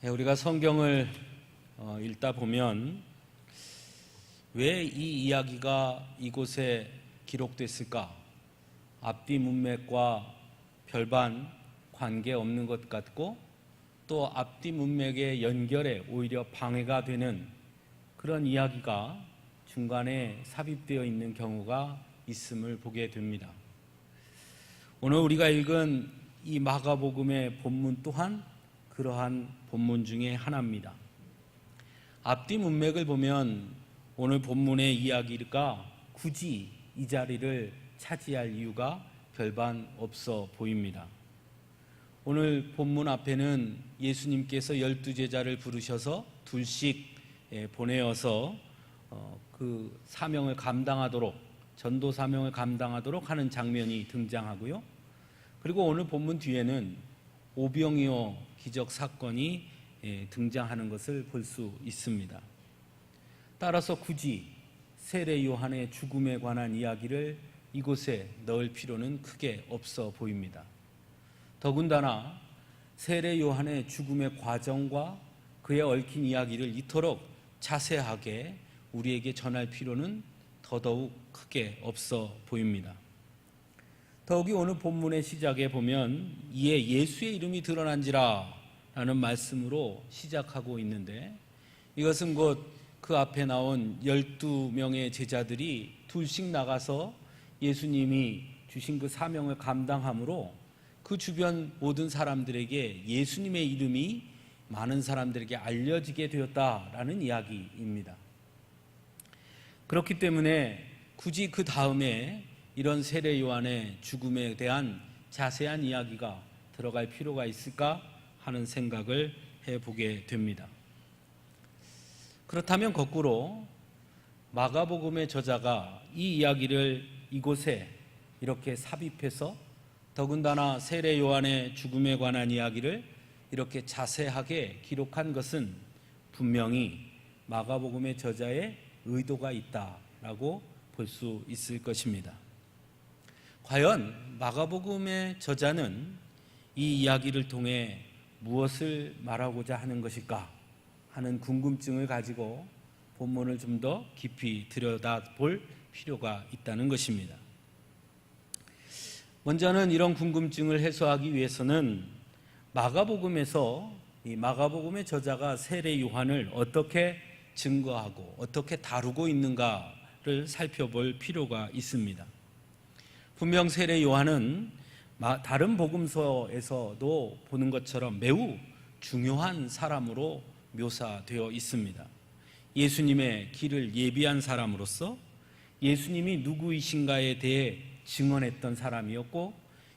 우리가 성경을 읽다 보면 왜 이 이야기가 이곳에 기록됐을까? 앞뒤 문맥과 별반 관계없는 것 같고 또 앞뒤 문맥의 연결에 오히려 방해가 되는 그런 이야기가 중간에 삽입되어 있는 경우가 있음을 보게 됩니다. 오늘 우리가 읽은 이 마가복음의 본문 또한 그러한 본문 중에 하나입니다. 앞뒤 문맥을 보면 오늘 본문의 이야기가 굳이 이 자리를 차지할 이유가 별반 없어 보입니다. 오늘 본문 앞에는 예수님께서 12제자를 부르셔서 둘씩 보내어서 그 사명을 감당하도록, 전도 사명을 감당하도록 하는 장면이 등장하고요. 그리고 오늘 본문 뒤에는 오병이어 기적 사건이 등장하는 것을 볼 수 있습니다. 따라서 굳이 세례 요한의 죽음에 관한 이야기를 이곳에 넣을 필요는 크게 없어 보입니다. 더군다나 세례 요한의 죽음의 과정과 그에 얽힌 이야기를 이토록 자세하게 우리에게 전할 필요는 더더욱 크게 없어 보입니다. 더욱이 오늘 본문의 시작에 보면 이에 예수의 이름이 드러난지라 라는 말씀으로 시작하고 있는데, 이것은 곧 그 앞에 나온 12명의 제자들이 둘씩 나가서 예수님이 주신 그 사명을 감당함으로 그 주변 모든 사람들에게 예수님의 이름이 많은 사람들에게 알려지게 되었다라는 이야기입니다. 그렇기 때문에 굳이 그 다음에 이런 세례 요한의 죽음에 대한 자세한 이야기가 들어갈 필요가 있을까 하는 생각을 해보게 됩니다. 그렇다면 거꾸로 마가복음의 저자가 이 이야기를 이곳에 이렇게 삽입해서 더군다나 세례 요한의 죽음에 관한 이야기를 이렇게 자세하게 기록한 것은 분명히 마가복음의 저자의 의도가 있다라고 볼 수 있을 것입니다. 과연 마가복음의 저자는 이 이야기를 통해 무엇을 말하고자 하는 것일까 하는 궁금증을 가지고 본문을 좀 더 깊이 들여다볼 필요가 있다는 것입니다. 먼저는 이런 궁금증을 해소하기 위해서는 마가복음에서 이 마가복음의 저자가 세례 요한을 어떻게 증거하고 어떻게 다루고 있는가를 살펴볼 필요가 있습니다. 분명 세례 요한은 다른 복음서에서도 보는 것처럼 매우 중요한 사람으로 묘사되어 있습니다. 예수님의 길을 예비한 사람으로서 예수님이 누구이신가에 대해 증언했던 사람이었고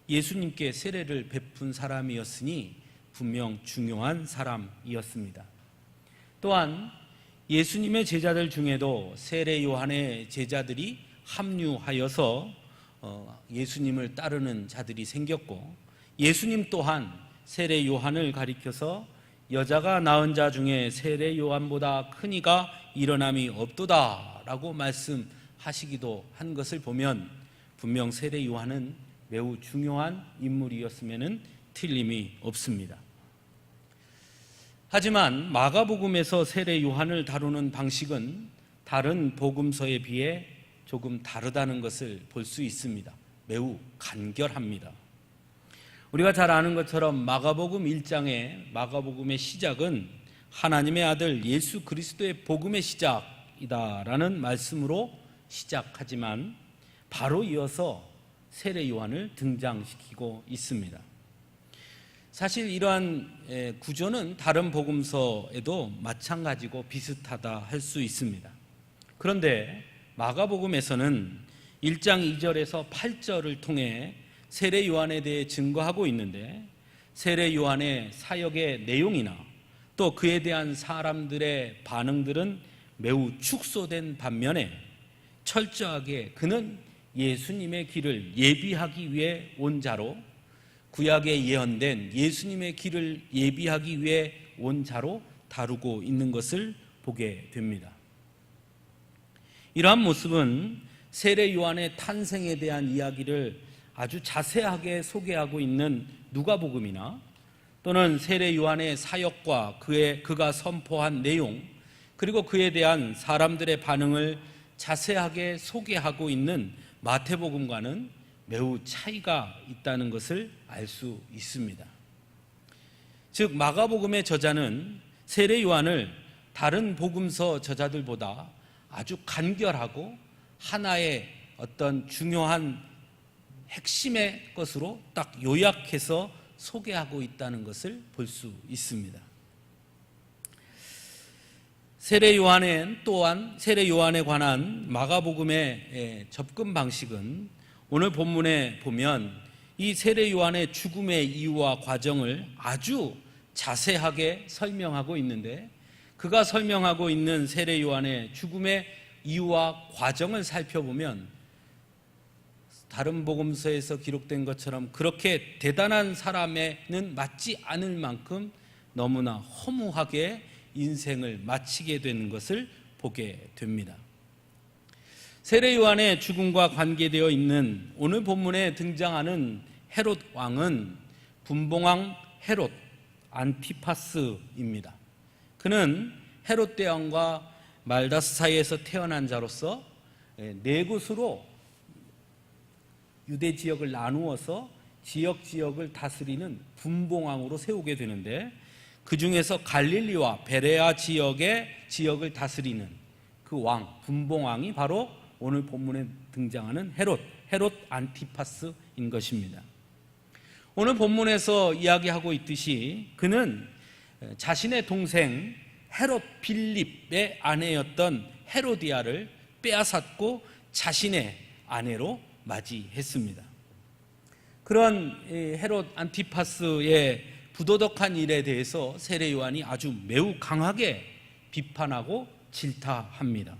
예수님께 세례를 베푼 사람이었으니 분명 중요한 사람이었습니다. 또한 예수님의 제자들 중에도 세례 요한의 제자들이 합류하여서 예수님을 따르는 자들이 생겼고 예수님 또한 세례 요한을 가리켜서 여자가 낳은 자 중에 세례 요한보다 큰 이가 일어남이 없도다 라고 말씀하시기도 한 것을 보면 분명 세례 요한은 매우 중요한 인물이었으면 틀림이 없습니다. 하지만 마가복음에서 세례 요한을 다루는 방식은 다른 복음서에 비해 조금 다르다는 것을 볼 수 있습니다. 매우 간결합니다. 우리가 잘 아는 것처럼 마가복음 1장의 마가복음의 시작은 하나님의 아들 예수 그리스도의 복음의 시작이다라는 말씀으로 시작하지만 바로 이어서 세례 요한을 등장시키고 있습니다. 사실 이러한 구조는 다른 복음서에도 마찬가지고 비슷하다 할 수 있습니다. 그런데 마가복음에서는 1장 2절에서 8절을 통해 세례 요한에 대해 증거하고 있는데 세례 요한의 사역의 내용이나 또 그에 대한 사람들의 반응들은 매우 축소된 반면에 철저하게 그는 예수님의 길을 예비하기 위해 온 자로 구약에 예언된 예수님의 길을 예비하기 위해 온 자로 다루고 있는 것을 보게 됩니다. 이러한 모습은 세례 요한의 탄생에 대한 이야기를 아주 자세하게 소개하고 있는 누가복음이나 또는 세례 요한의 사역과 그가 선포한 내용, 그리고 그에 대한 사람들의 반응을 자세하게 소개하고 있는 마태복음과는 매우 차이가 있다는 것을 알 수 있습니다. 즉 마가복음의 저자는 세례 요한을 다른 복음서 저자들보다 아주 간결하고 하나의 어떤 중요한 핵심의 것으로 딱 요약해서 소개하고 있다는 것을 볼 수 있습니다. 세례 요한은 또한 세례 요한에 관한 마가복음의 접근 방식은 오늘 본문에 보면 이 세례 요한의 죽음의 이유와 과정을 아주 자세하게 설명하고 있는데, 그가 설명하고 있는 세례 요한의 죽음의 이유와 과정을 살펴보면 다른 복음서에서 기록된 것처럼 그렇게 대단한 사람에는 맞지 않을 만큼 너무나 허무하게 인생을 마치게 되는 것을 보게 됩니다. 세례 요한의 죽음과 관계되어 있는 오늘 본문에 등장하는 헤롯 왕은 분봉왕 헤롯 안티파스입니다. 그는 헤롯 대왕과 말다스 사이에서 태어난 자로서 네 곳으로 유대 지역을 나누어서 지역을 다스리는 분봉왕으로 세우게 되는데, 그 중에서 갈릴리와 베레아 지역을 다스리는 그 왕, 분봉왕이 바로 오늘 본문에 등장하는 헤롯 안티파스인 것입니다. 오늘 본문에서 이야기하고 있듯이 그는 자신의 동생 헤롯 빌립의 아내였던 헤로디아를 빼앗았고 자신의 아내로 맞이했습니다. 그런 헤롯 안티파스의 부도덕한 일에 대해서 세례 요한이 아주 매우 강하게 비판하고 질타합니다.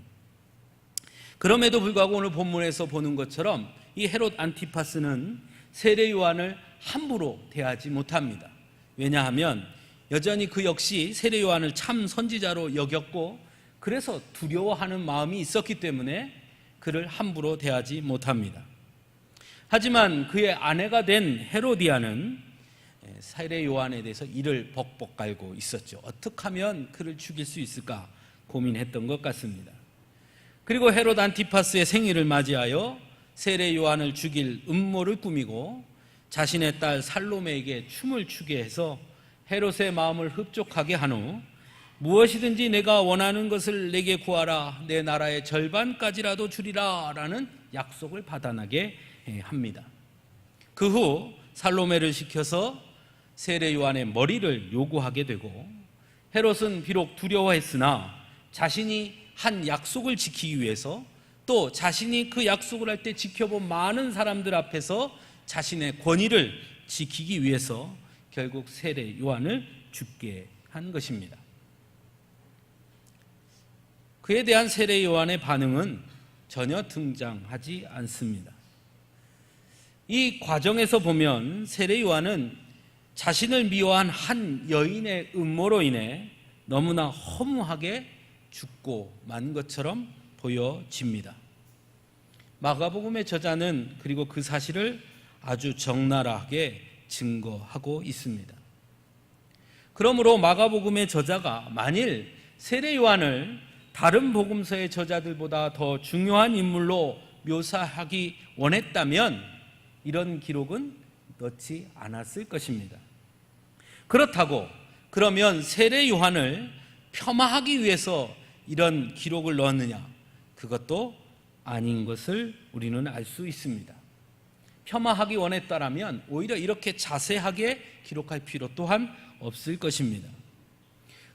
그럼에도 불구하고 오늘 본문에서 보는 것처럼 이 헤롯 안티파스는 세례 요한을 함부로 대하지 못합니다. 왜냐하면 여전히 그 역시 세례 요한을 참 선지자로 여겼고, 그래서 두려워하는 마음이 있었기 때문에 그를 함부로 대하지 못합니다. 하지만 그의 아내가 된 헤로디아는 세례 요한에 대해서 이를 벅벅 깔고 있었죠. 어떻게 하면 그를 죽일 수 있을까 고민했던 것 같습니다. 그리고 헤롯 안티파스의 생일을 맞이하여 세례 요한을 죽일 음모를 꾸미고 자신의 딸 살로메에게 춤을 추게 해서 헤롯의 마음을 흡족하게 한 후 무엇이든지 내가 원하는 것을 내게 구하라, 내 나라의 절반까지라도 주리라 라는 약속을 받아나게 합니다. 그 후 살로메를 시켜서 세례 요한의 머리를 요구하게 되고, 헤롯은 비록 두려워했으나 자신이 한 약속을 지키기 위해서, 또 자신이 그 약속을 할 때 지켜본 많은 사람들 앞에서 자신의 권위를 지키기 위해서 결국 세례 요한을 죽게 한 것입니다. 그에 대한 세례 요한의 반응은 전혀 등장하지 않습니다. 이 과정에서 보면 세례 요한은 자신을 미워한 한 여인의 음모로 인해 너무나 허무하게 죽고 만 것처럼 보여집니다. 마가복음의 저자는 그리고 그 사실을 아주 적나라하게 증거하고 있습니다. 그러므로 마가복음의 저자가 만일 세례 요한을 다른 복음서의 저자들보다 더 중요한 인물로 묘사하기 원했다면 이런 기록은 넣지 않았을 것입니다. 그렇다고 그러면 세례 요한을 폄하하기 위해서 이런 기록을 넣었느냐? 그것도 아닌 것을 우리는 알 수 있습니다. 폄하하기 원했다라면 오히려 이렇게 자세하게 기록할 필요 또한 없을 것입니다.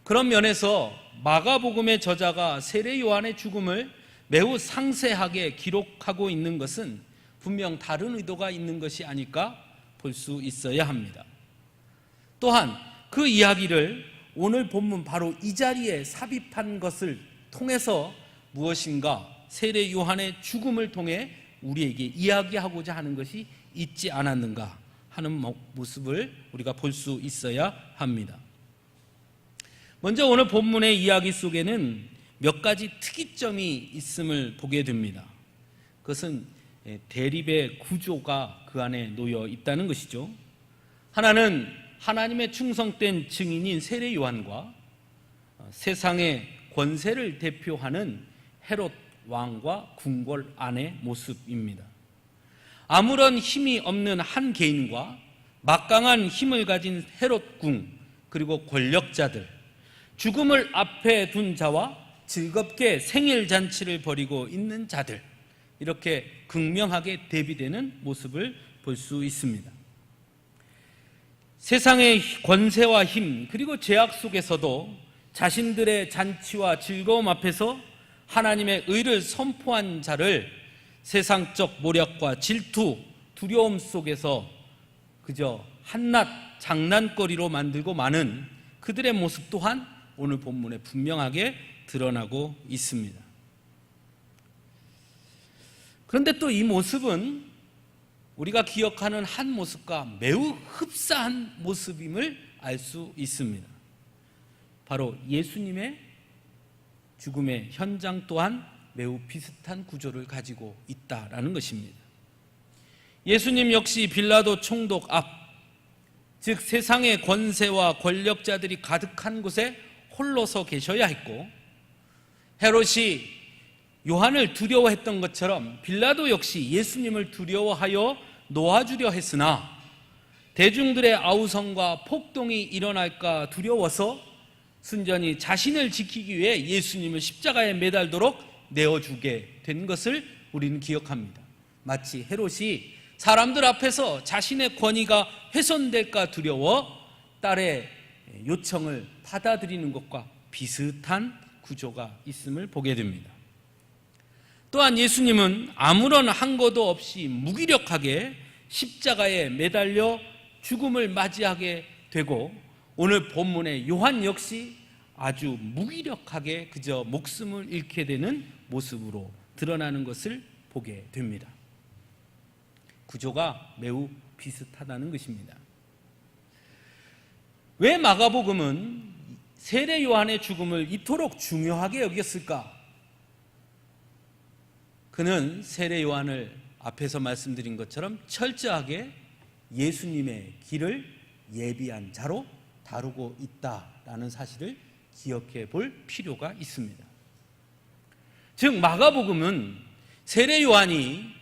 그런 면에서 마가복음의 저자가 세례 요한의 죽음을 매우 상세하게 기록하고 있는 것은 분명 다른 의도가 있는 것이 아닐까 볼 수 있어야 합니다. 또한 그 이야기를 오늘 본문 바로 이 자리에 삽입한 것을 통해서 무엇인가 세례 요한의 죽음을 통해 우리에게 이야기하고자 하는 것이 있지 않았는가 하는 모습을 우리가 볼 수 있어야 합니다. 먼저 오늘 본문의 이야기 속에는 몇 가지 특이점이 있음을 보게 됩니다. 그것은 대립의 구조가 그 안에 놓여 있다는 것이죠. 하나는 하나님의 충성된 증인인 세례 요한과 세상의 권세를 대표하는 헤롯 왕과 궁궐 안의 모습입니다. 아무런 힘이 없는 한 개인과 막강한 힘을 가진 헤롯 궁, 그리고 권력자들, 죽음을 앞에 둔 자와 즐겁게 생일 잔치를 벌이고 있는 자들, 이렇게 극명하게 대비되는 모습을 볼 수 있습니다. 세상의 권세와 힘, 그리고 죄악 속에서도 자신들의 잔치와 즐거움 앞에서 하나님의 의를 선포한 자를 세상적 모략과 질투, 두려움 속에서 그저 한낱 장난거리로 만들고 마는 그들의 모습 또한 오늘 본문에 분명하게 드러나고 있습니다. 그런데 또 이 모습은 우리가 기억하는 한 모습과 매우 흡사한 모습임을 알 수 있습니다. 바로 예수님의 죽음의 현장 또한 매우 비슷한 구조를 가지고 있다라는 것입니다. 예수님 역시 빌라도 총독 앞, 즉 세상의 권세와 권력자들이 가득한 곳에 홀로 서 계셔야 했고, 헤롯이 요한을 두려워했던 것처럼 빌라도 역시 예수님을 두려워하여 놓아주려 했으나 대중들의 아우성과 폭동이 일어날까 두려워서 순전히 자신을 지키기 위해 예수님을 십자가에 매달도록 내어주게 된 것을 우리는 기억합니다. 마치 헤롯이 사람들 앞에서 자신의 권위가 훼손될까 두려워 딸의 요청을 받아들이는 것과 비슷한 구조가 있음을 보게 됩니다. 또한 예수님은 아무런 항거도 없이 무기력하게 십자가에 매달려 죽음을 맞이하게 되고, 오늘 본문의 요한 역시 아주 무기력하게 그저 목숨을 잃게 되는 모습으로 드러나는 것을 보게 됩니다. 구조가 매우 비슷하다는 것입니다. 왜 마가복음은 세례 요한의 죽음을 이토록 중요하게 여겼을까? 그는 세례 요한을 앞에서 말씀드린 것처럼 철저하게 예수님의 길을 예비한 자로 다루고 있다라는 사실을 기억해 볼 필요가 있습니다. 즉 마가복음은 세례 요한이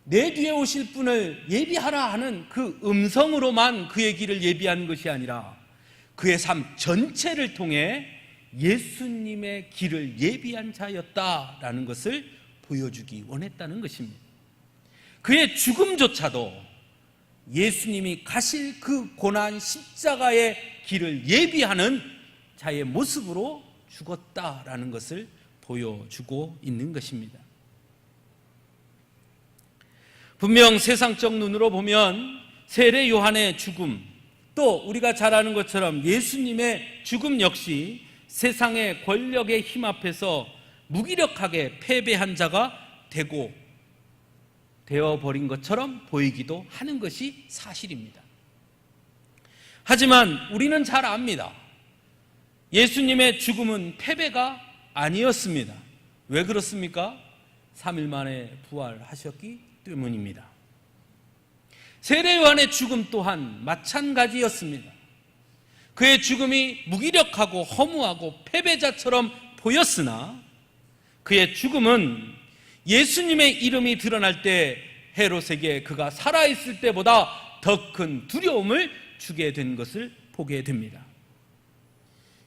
내 뒤에 오실 분을 예비하라 하는 그 음성으로만 그의 길을 예비한 것이 아니라 그의 삶 전체를 통해 예수님의 길을 예비한 자였다라는 것을 보여주기 원했다는 것입니다. 그의 죽음조차도 예수님이 가실 그 고난 십자가의 길을 예비하는 자의 모습으로 죽었다라는 것을 보여주고 있는 것입니다. 분명 세상적 눈으로 보면 세례 요한의 죽음, 또 우리가 잘 아는 것처럼 예수님의 죽음 역시 세상의 권력의 힘 앞에서 무기력하게 패배한 자가 되어버린 것처럼 보이기도 하는 것이 사실입니다. 하지만 우리는 잘 압니다. 예수님의 죽음은 패배가 아니었습니다. 왜 그렇습니까? 3일 만에 부활하셨기 때문입니다. 세례 요한의 죽음 또한 마찬가지였습니다. 그의 죽음이 무기력하고 허무하고 패배자처럼 보였으나 그의 죽음은 예수님의 이름이 드러날 때 헤롯에게 그가 살아있을 때보다 더 큰 두려움을 주게 된 것을 보게 됩니다.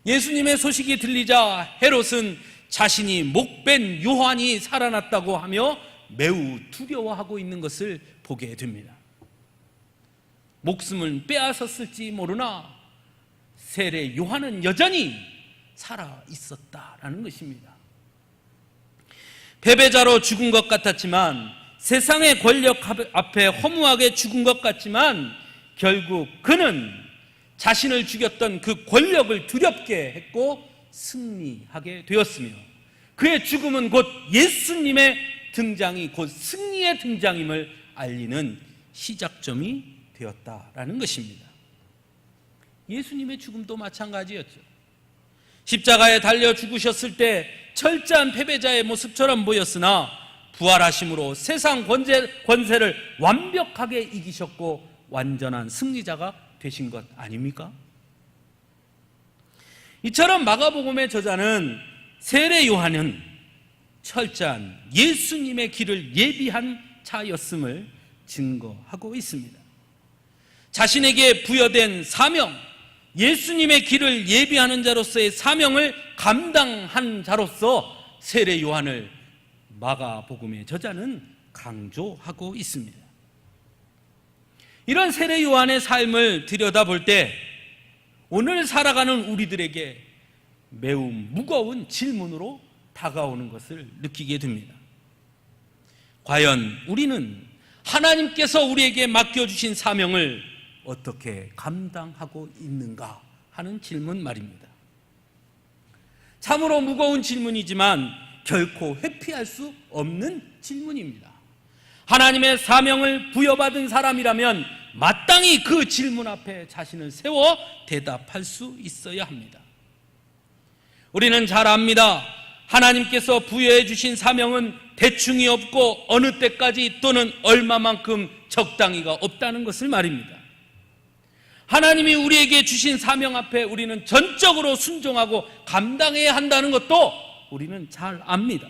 예수님의 소식이 들리자 헤롯은 자신이 목벤 요한이 살아났다고 하며 매우 두려워하고 있는 것을 보게 됩니다. 목숨을 빼앗았을지 모르나 세례 요한은 여전히 살아 있었다라는 것입니다. 패배자로 죽은 것 같았지만, 세상의 권력 앞에 허무하게 죽은 것 같지만, 결국 그는 자신을 죽였던 그 권력을 두렵게 했고 승리하게 되었으며, 그의 죽음은 곧 예수님의 등장이 곧 승리의 등장임을 알리는 시작점이 되었다라는 것입니다. 예수님의 죽음도 마찬가지였죠. 십자가에 달려 죽으셨을 때 철저한 패배자의 모습처럼 보였으나 부활하심으로 세상 권세를 완벽하게 이기셨고 완전한 승리자가 되신 것 아닙니까? 이처럼 마가복음의 저자는 세례 요한은 철저한 예수님의 길을 예비한 자였음을 증거하고 있습니다. 자신에게 부여된 사명, 예수님의 길을 예비하는 자로서의 사명을 감당한 자로서 세례 요한을 마가복음의 저자는 강조하고 있습니다. 이런 세례 요한의 삶을 들여다볼 때 오늘 살아가는 우리들에게 매우 무거운 질문으로 다가오는 것을 느끼게 됩니다. 과연 우리는 하나님께서 우리에게 맡겨주신 사명을 어떻게 감당하고 있는가 하는 질문 말입니다. 참으로 무거운 질문이지만 결코 회피할 수 없는 질문입니다. 하나님의 사명을 부여받은 사람이라면 마땅히 그 질문 앞에 자신을 세워 대답할 수 있어야 합니다. 우리는 잘 압니다. 하나님께서 부여해 주신 사명은 대충이 없고 어느 때까지 또는 얼마만큼 적당히가 없다는 것을 말입니다. 하나님이 우리에게 주신 사명 앞에 우리는 전적으로 순종하고 감당해야 한다는 것도 우리는 잘 압니다.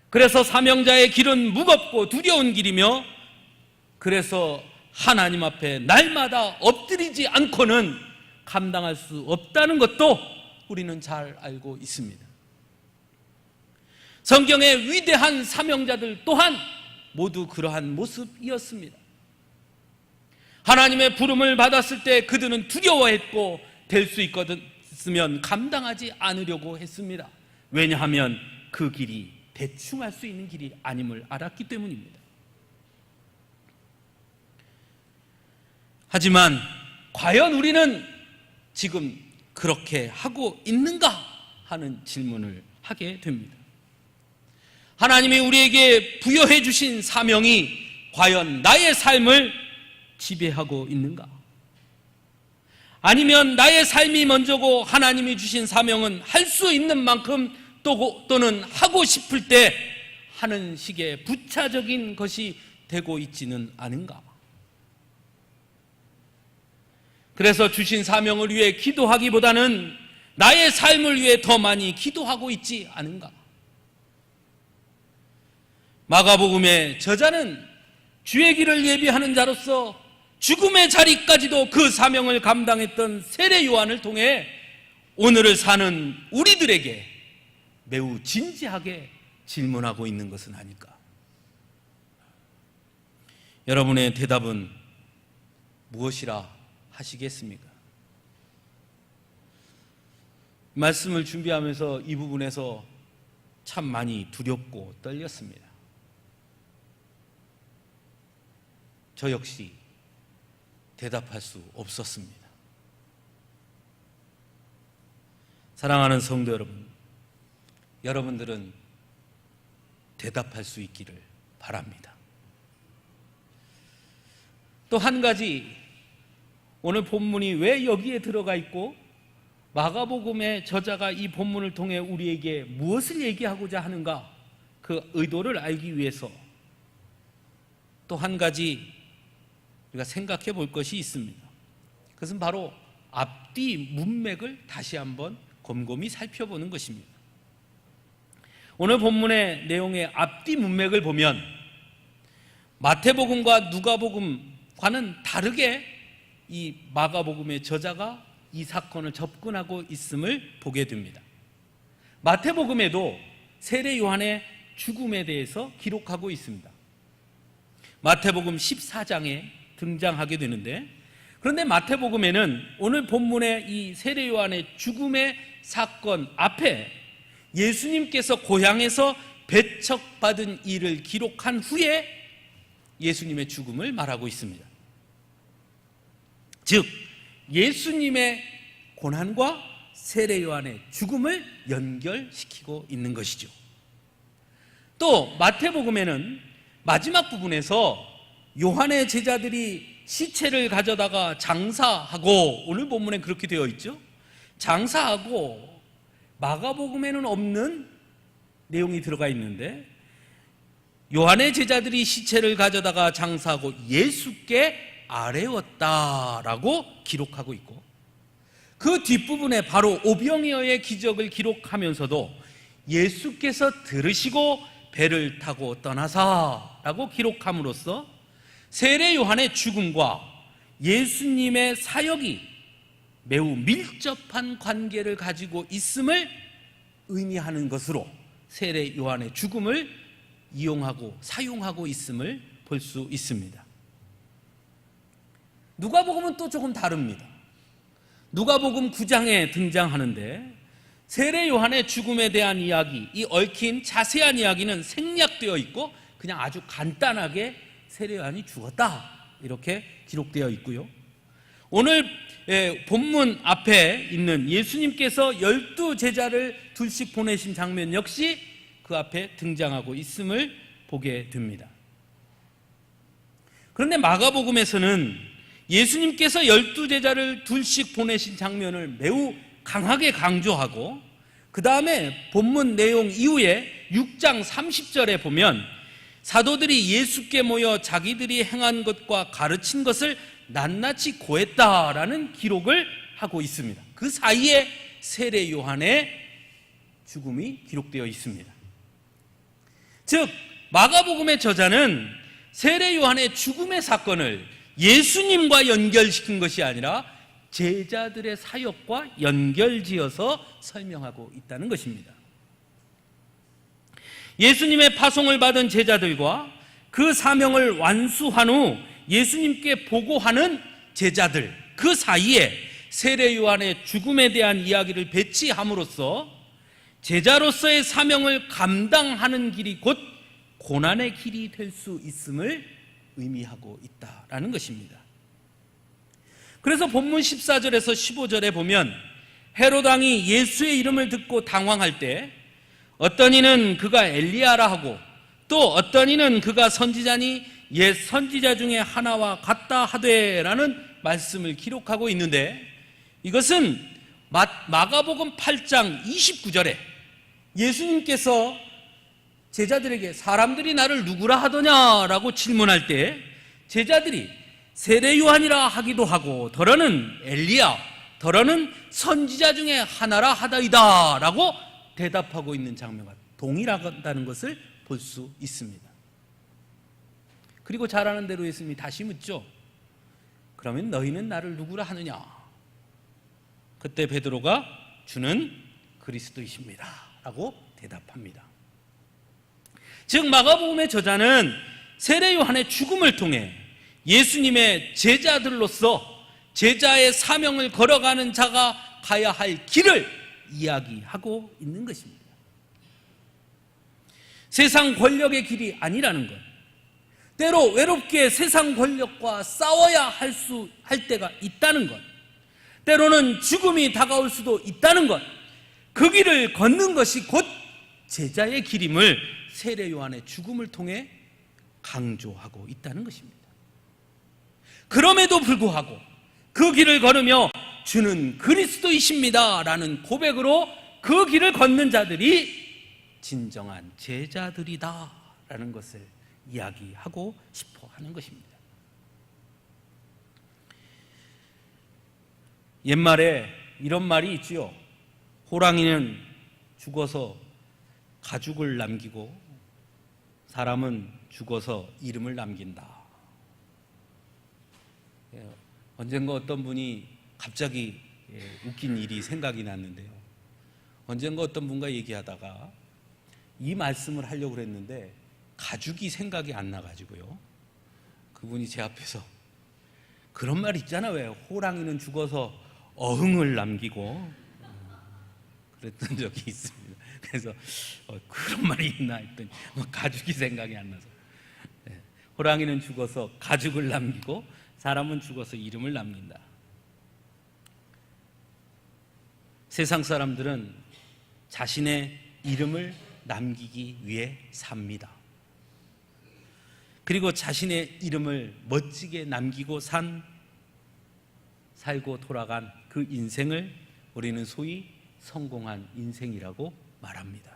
그래서 사명자의 길은 무겁고 두려운 길이며, 그래서 하나님 앞에 날마다 엎드리지 않고는 감당할 수 없다는 것도 우리는 잘 알고 있습니다. 성경의 위대한 사명자들 또한 모두 그러한 모습이었습니다. 하나님의 부름을 받았을 때 그들은 두려워했고 될 수 있으면 감당하지 않으려고 했습니다. 왜냐하면 그 길이 대충 할 수 있는 길이 아님을 알았기 때문입니다. 하지만 과연 우리는 지금 그렇게 하고 있는가 하는 질문을 하게 됩니다. 하나님이 우리에게 부여해 주신 사명이 과연 나의 삶을 지배하고 있는가? 아니면 나의 삶이 먼저고 하나님이 주신 사명은 할 수 있는 만큼 또는 하고 싶을 때 하는 식의 부차적인 것이 되고 있지는 않은가? 그래서 주신 사명을 위해 기도하기보다는 나의 삶을 위해 더 많이 기도하고 있지 않은가? 마가복음의 저자는 주의 길을 예비하는 자로서 죽음의 자리까지도 그 사명을 감당했던 세례 요한을 통해 오늘을 사는 우리들에게 매우 진지하게 질문하고 있는 것은 아닐까? 여러분의 대답은 무엇이라 하시겠습니까? 말씀을 준비하면서 이 부분에서 참 많이 두렵고 떨렸습니다. 저 역시 대답할 수 없었습니다. 사랑하는 성도 여러분, 여러분들은 대답할 수 있기를 바랍니다. 또 한 가지, 오늘 본문이 왜 여기에 들어가 있고 마가복음의 저자가 이 본문을 통해 우리에게 무엇을 얘기하고자 하는가, 그 의도를 알기 위해서 또 한 가지 우리가 생각해 볼 것이 있습니다. 그것은 바로 앞뒤 문맥을 다시 한번 곰곰이 살펴보는 것입니다. 오늘 본문의 내용의 앞뒤 문맥을 보면 마태복음과 누가복음과는 다르게 이 마가복음의 저자가 이 사건을 접근하고 있음을 보게 됩니다. 마태복음에도 세례 요한의 죽음에 대해서 기록하고 있습니다. 마태복음 14장에 등장하게 되는데, 그런데 마태복음에는 오늘 본문의 이 세례 요한의 죽음의 사건 앞에 예수님께서 고향에서 배척받은 일을 기록한 후에 예수님의 죽음을 말하고 있습니다. 즉 예수님의 고난과 세례 요한의 죽음을 연결시키고 있는 것이죠. 또 마태복음에는 마지막 부분에서 요한의 제자들이 시체를 가져다가 장사하고, 오늘 본문에 그렇게 되어 있죠. 장사하고 마가복음에는 없는 내용이 들어가 있는데, 요한의 제자들이 시체를 가져다가 장사하고 예수께 아래였다라고 기록하고 있고, 그 뒷부분에 바로 오병이어의 기적을 기록하면서도 예수께서 들으시고 배를 타고 떠나사라고 기록함으로써 세례 요한의 죽음과 예수님의 사역이 매우 밀접한 관계를 가지고 있음을 의미하는 것으로 세례 요한의 죽음을 이용하고 사용하고 있음을 볼 수 있습니다. 누가복음은 또 조금 다릅니다. 누가복음 9장에 등장하는데 세례 요한의 죽음에 대한 이야기, 이 얽힌 자세한 이야기는 생략되어 있고 그냥 아주 간단하게 세례 요한이 죽었다 이렇게 기록되어 있고요. 오늘 본문 앞에 있는 예수님께서 12제자를 둘씩 보내신 장면 역시 그 앞에 등장하고 있음을 보게 됩니다. 그런데 마가복음에서는 예수님께서 12제자를 둘씩 보내신 장면을 매우 강하게 강조하고, 그 다음에 본문 내용 이후에 6장 30절에 보면 사도들이 예수께 모여 자기들이 행한 것과 가르친 것을 낱낱이 고했다라는 기록을 하고 있습니다. 그 사이에 세례 요한의 죽음이 기록되어 있습니다. 즉 마가복음의 저자는 세례 요한의 죽음의 사건을 예수님과 연결시킨 것이 아니라 제자들의 사역과 연결지어서 설명하고 있다는 것입니다. 예수님의 파송을 받은 제자들과 그 사명을 완수한 후 예수님께 보고하는 제자들, 그 사이에 세례 요한의 죽음에 대한 이야기를 배치함으로써 제자로서의 사명을 감당하는 길이 곧 고난의 길이 될 수 있음을 의미하고 있다라는 것입니다. 그래서 본문 14절에서 15절에 보면 헤롯 왕이 예수의 이름을 듣고 당황할 때 어떤 이는 그가 엘리야라 하고 또 어떤 이는 그가 선지자니 옛 선지자 중에 하나와 같다 하되라는 말씀을 기록하고 있는데, 이것은 마가복음 8장 29절에 예수님께서 제자들에게 사람들이 나를 누구라 하더냐라고 질문할 때 제자들이 세례 요한이라 하기도 하고 더러는 엘리야, 더러는 선지자 중에 하나라 하다이다 라고 대답하고 있는 장면과 동일하다는 것을 볼 수 있습니다. 그리고 잘 아는 대로 예수님이 다시 묻죠. 그러면 너희는 나를 누구라 하느냐? 그때 베드로가 주는 그리스도이십니다 라고 대답합니다. 즉 마가복음의 저자는 세례 요한의 죽음을 통해 예수님의 제자들로서 제자의 사명을 걸어가는 자가 가야 할 길을 이야기하고 있는 것입니다. 세상 권력의 길이 아니라는 것, 때로 외롭게 세상 권력과 싸워야 할 때가 있다는 것, 때로는 죽음이 다가올 수도 있다는 것, 그 길을 걷는 것이 곧 제자의 길임을 세례 요한의 죽음을 통해 강조하고 있다는 것입니다. 그럼에도 불구하고 그 길을 걸으며 주는 그리스도이십니다 라는 고백으로 그 길을 걷는 자들이 진정한 제자들이다 라는 것을 이야기하고 싶어 하는 것입니다. 옛말에 이런 말이 있지요. 호랑이는 죽어서 가죽을 남기고 사람은 죽어서 이름을 남긴다. 언젠가 어떤 분이 갑자기 웃긴 일이 생각이 났는데요. 언젠가 어떤 분과 얘기하다가 이 말씀을 하려고 했는데 가죽이 생각이 안 나가지고요. 그분이 제 앞에서 그런 말 있잖아, 왜 호랑이는 죽어서 어흥을 남기고, 그랬던 적이 있습니다. 그래서 그런 말이 있나 했더니 가죽이 생각이 안 나서, 호랑이는 죽어서 가죽을 남기고 사람은 죽어서 이름을 남긴다. 세상 사람들은 자신의 이름을 남기기 위해 삽니다. 그리고 자신의 이름을 멋지게 남기고 살고 돌아간 그 인생을 우리는 소위 성공한 인생이라고 말합니다.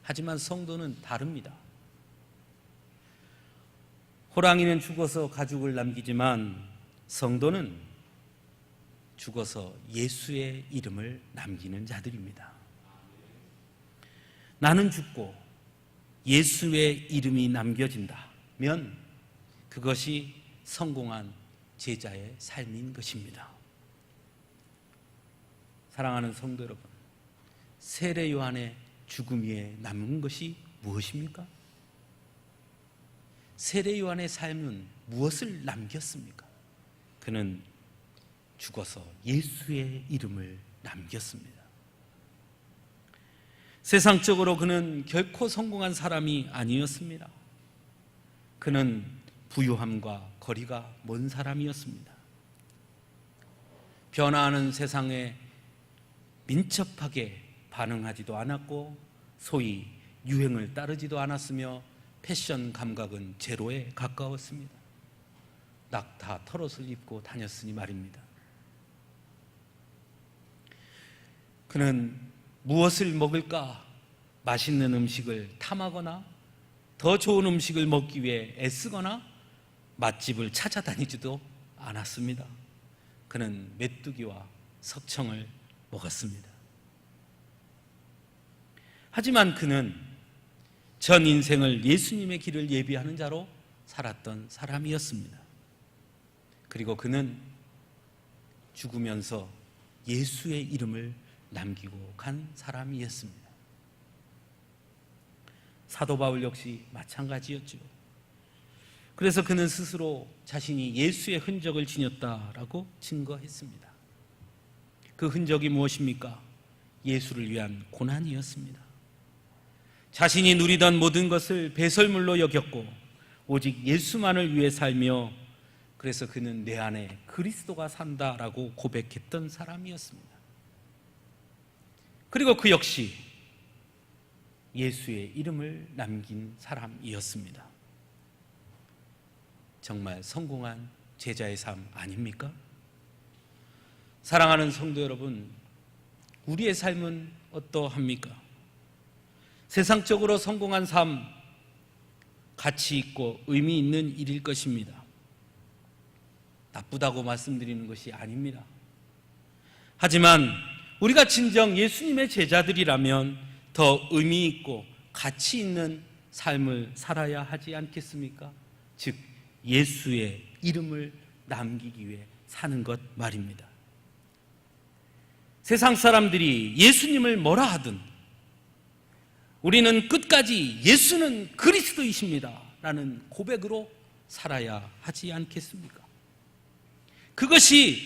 하지만 성도는 다릅니다. 호랑이는 죽어서 가죽을 남기지만 성도는 죽어서 예수의 이름을 남기는 자들입니다. 나는 죽고 예수의 이름이 남겨진다면 그것이 성공한 제자의 삶인 것입니다. 사랑하는 성도 여러분, 세례 요한의 죽음 위에 남은 것이 무엇입니까? 세례 요한의 삶은 무엇을 남겼습니까? 그는 죽어서 예수의 이름을 남겼습니다. 세상적으로 그는 결코 성공한 사람이 아니었습니다. 그는 부유함과 거리가 먼 사람이었습니다. 변화하는 세상에 민첩하게 반응하지도 않았고 소위 유행을 따르지도 않았으며 패션 감각은 제로에 가까웠습니다. 낙타 털옷을 입고 다녔으니 말입니다. 그는 무엇을 먹을까 맛있는 음식을 탐하거나 더 좋은 음식을 먹기 위해 애쓰거나 맛집을 찾아다니지도 않았습니다. 그는 메뚜기와 석청을 먹었습니다. 하지만 그는 전 인생을 예수님의 길을 예비하는 자로 살았던 사람이었습니다. 그리고 그는 죽으면서 예수의 이름을 남기고 간 사람이었습니다. 사도 바울 역시 마찬가지였죠. 그래서 그는 스스로 자신이 예수의 흔적을 지녔다라고 증거했습니다. 그 흔적이 무엇입니까? 예수를 위한 고난이었습니다. 자신이 누리던 모든 것을 배설물로 여겼고 오직 예수만을 위해 살며 그래서 그는 내 안에 그리스도가 산다라고 고백했던 사람이었습니다. 그리고 그 역시 예수의 이름을 남긴 사람이었습니다. 정말 성공한 제자의 삶 아닙니까? 사랑하는 성도 여러분, 우리의 삶은 어떠합니까? 세상적으로 성공한 삶, 가치 있고 의미 있는 일일 것입니다. 나쁘다고 말씀드리는 것이 아닙니다. 하지만 우리가 진정 예수님의 제자들이라면 더 의미 있고 가치 있는 삶을 살아야 하지 않겠습니까? 즉 예수의 이름을 남기기 위해 사는 것 말입니다. 세상 사람들이 예수님을 뭐라 하든 우리는 끝까지 예수는 그리스도이십니다 라는 고백으로 살아야 하지 않겠습니까? 그것이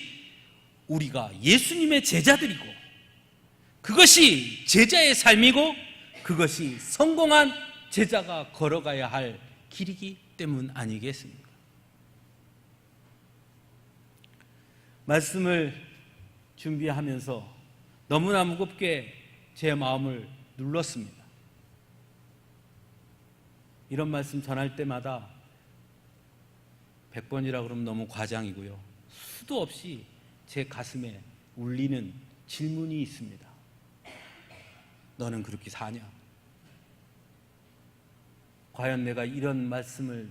우리가 예수님의 제자들이고 그것이 제자의 삶이고 그것이 성공한 제자가 걸어가야 할 길이기 때문 아니겠습니까? 말씀을 준비하면서 너무나 무겁게 제 마음을 눌렀습니다. 이런 말씀 전할 때마다 100번이라 그러면 너무 과장이고요. 수도 없이 제 가슴에 울리는 질문이 있습니다. 너는 그렇게 사냐? 과연 내가 이런 말씀을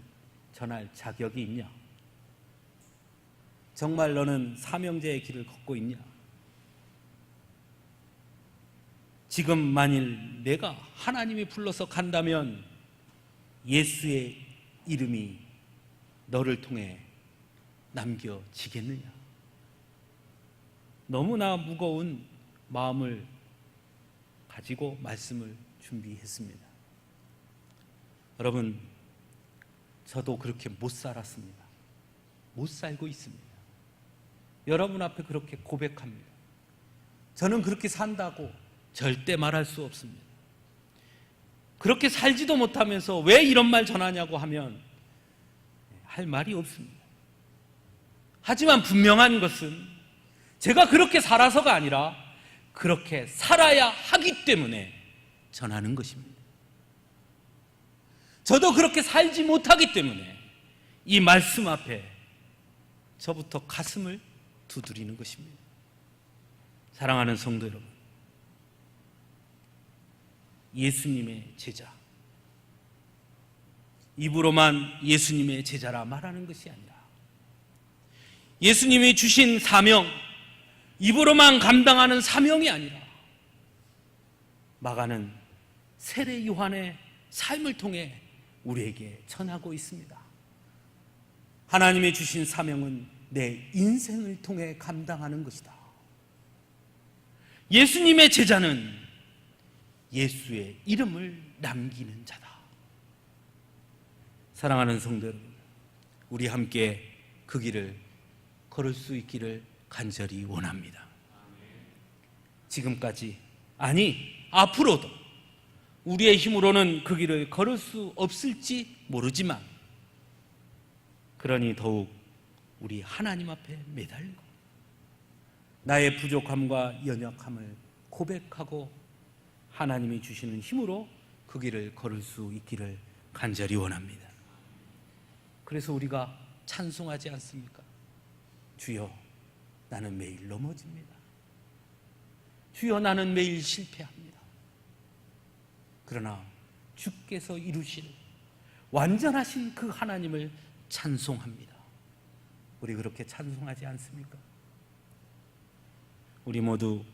전할 자격이 있냐? 정말 너는 사명자의 길을 걷고 있냐? 지금 만일 내가 하나님이 불러서 간다면 예수의 이름이 너를 통해 남겨지겠느냐? 너무나 무거운 마음을 가지고 말씀을 준비했습니다. 여러분, 저도 그렇게 못 살았습니다. 못 살고 있습니다. 여러분 앞에 그렇게 고백합니다. 저는 그렇게 산다고 절대 말할 수 없습니다. 그렇게 살지도 못하면서 왜 이런 말 전하냐고 하면 할 말이 없습니다. 하지만 분명한 것은 제가 그렇게 살아서가 아니라 그렇게 살아야 하기 때문에 전하는 것입니다. 저도 그렇게 살지 못하기 때문에 이 말씀 앞에 저부터 가슴을 두드리는 것입니다. 사랑하는 성도 여러분, 예수님의 제자, 입으로만 예수님의 제자라 말하는 것이 아니라 예수님이 주신 사명, 입으로만 감당하는 사명이 아니라 마가는 세례 요한의 삶을 통해 우리에게 전하고 있습니다. 하나님의 주신 사명은 내 인생을 통해 감당하는 것이다. 예수님의 제자는 예수의 이름을 남기는 자다. 사랑하는 성도 여러분, 우리 함께 그 길을 걸을 수 있기를 간절히 원합니다. 지금까지, 아니 앞으로도 우리의 힘으로는 그 길을 걸을 수 없을지 모르지만, 그러니 더욱 우리 하나님 앞에 매달리고 나의 부족함과 연약함을 고백하고 하나님이 주시는 힘으로 그 길을 걸을 수 있기를 간절히 원합니다. 그래서 우리가 찬송하지 않습니까? 주여, 나는 매일 넘어집니다. 주여, 나는 매일 실패합니다. 그러나 주께서 이루실 완전하신 그 하나님을 찬송합니다. 우리 그렇게 찬송하지 않습니까? 우리 모두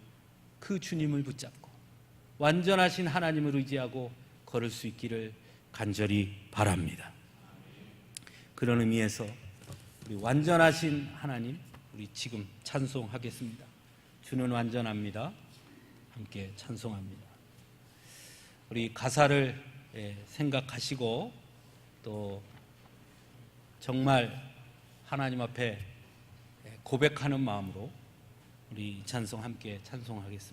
그 주님을 붙잡고 완전하신 하나님을 의지하고 걸을 수 있기를 간절히 바랍니다. 그런 의미에서 우리 완전하신 하나님, 우리 지금 찬송하겠습니다. 주는 완전합니다. 함께 찬송합니다. 우리 가사를 생각하시고 또 정말 하나님 앞에 고백하는 마음으로 우리 찬송 함께 찬송하겠습니다.